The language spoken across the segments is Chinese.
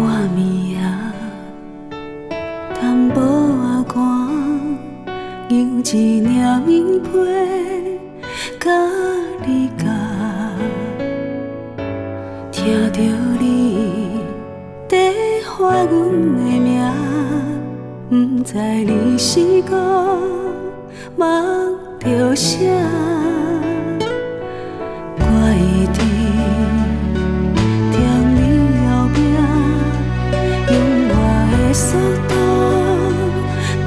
半暝啊，淡薄仔寒，有一领棉被，甲你夹，听着你在唤阮的名，不知你是搁梦着啥。我一直踮你后壁，用我的速度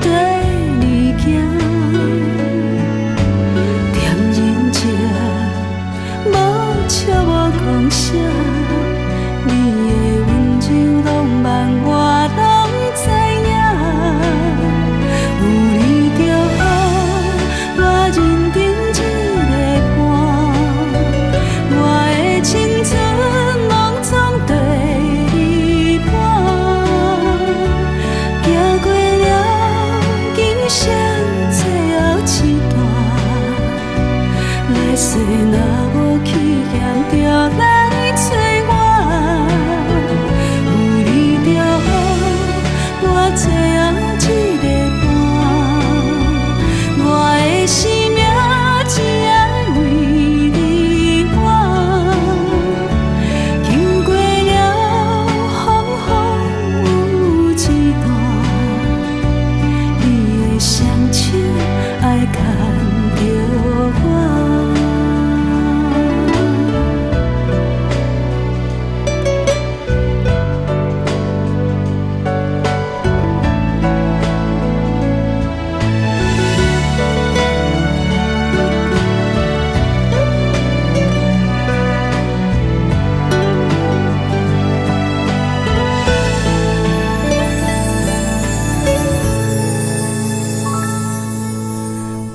跟你行，念认真，无笑无讲啥，你的温柔浪漫我拢知影，有你就好，我认定一个半，我的青春拢总跟你伴，行过了今生最后一段，来世若无去险，就来找我。有你就好，我最后一个伴，我的生命只爱为你活。经过了风雨一段，你的双手爱牵着我。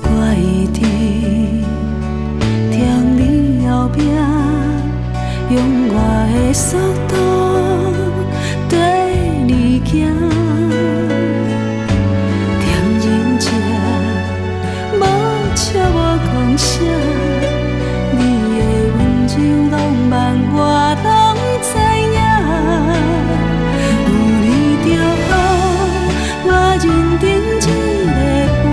我一直踮你后壁，用我的速度跟你行，念认真，无笑无讲啥，你的温柔浪漫我拢知影，有你就好，我认定一个伴，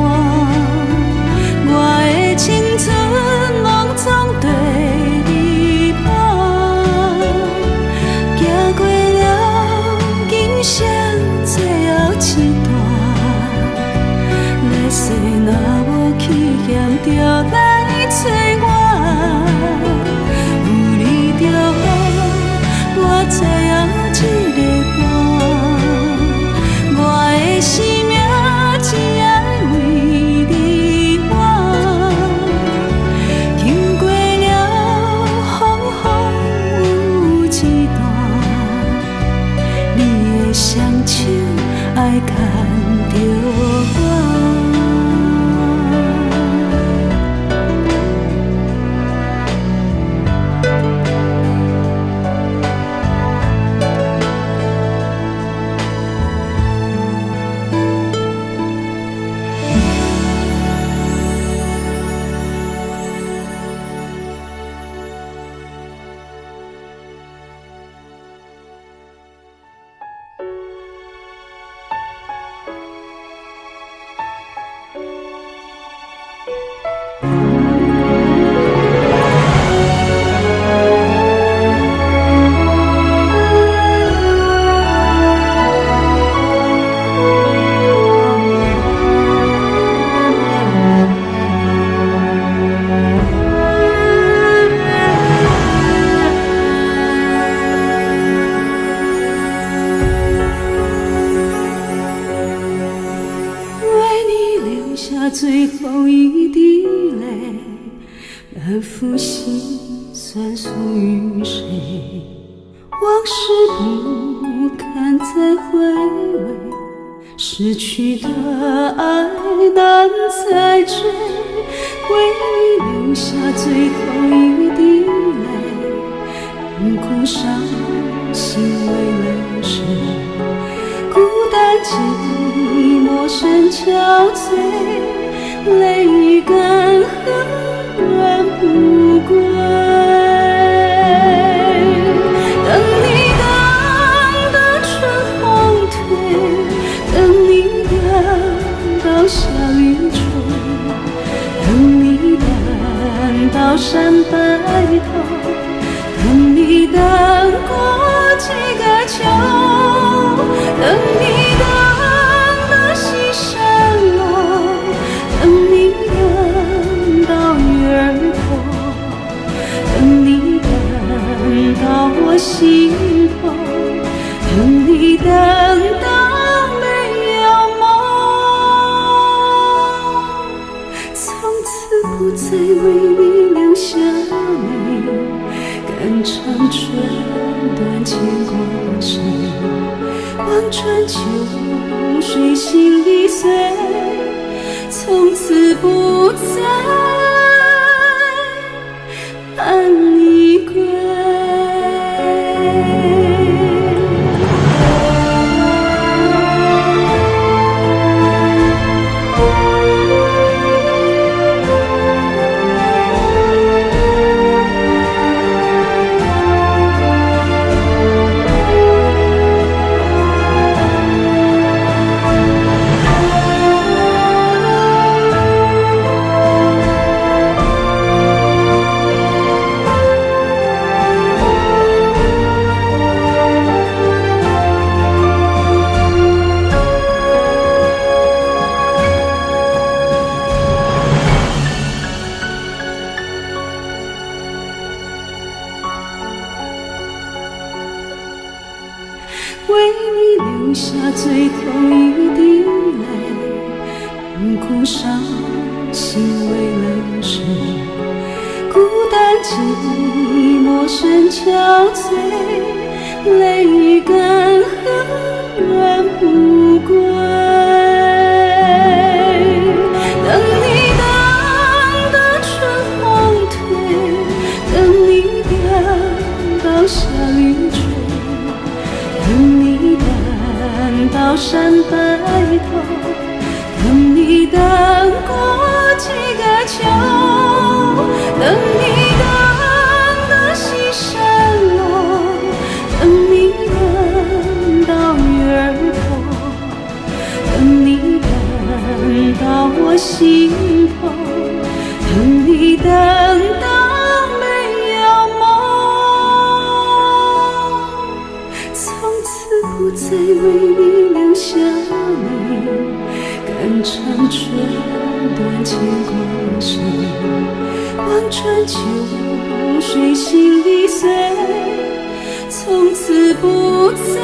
我的青春拢总跟你伴，行过了今生最后一段，来世若无去险，就来找我。有你就好，我最后一个伴，我的生命只爱为你活。经过了风雨一段，你的双手爱牵着我。最后一滴泪，满腹心酸属于谁？往事不堪再回味，失去的爱难再追。为你流下最后一滴泪，痛苦伤心为了谁？孤单寂寞深憔悴，泪已干涸人不归。等你等得春你等到没有梦，从此不再为你流下泪，肝肠寸断牵挂谁？望穿秋水心已碎，从此不再盼你归。为你流下最后一滴泪，不哭伤心为了谁？孤单寂寞深憔悴，泪已干涸人不归。等你等到春黄退，等你等到夏绿垂，等你等到山白头，等你等过几个秋，等你等到西山落，等你等到月儿破，等你等到我心头，等你等到没有梦，从此不再为你流下泪，肝肠寸断牵挂谁？望穿秋水心已碎，从此不再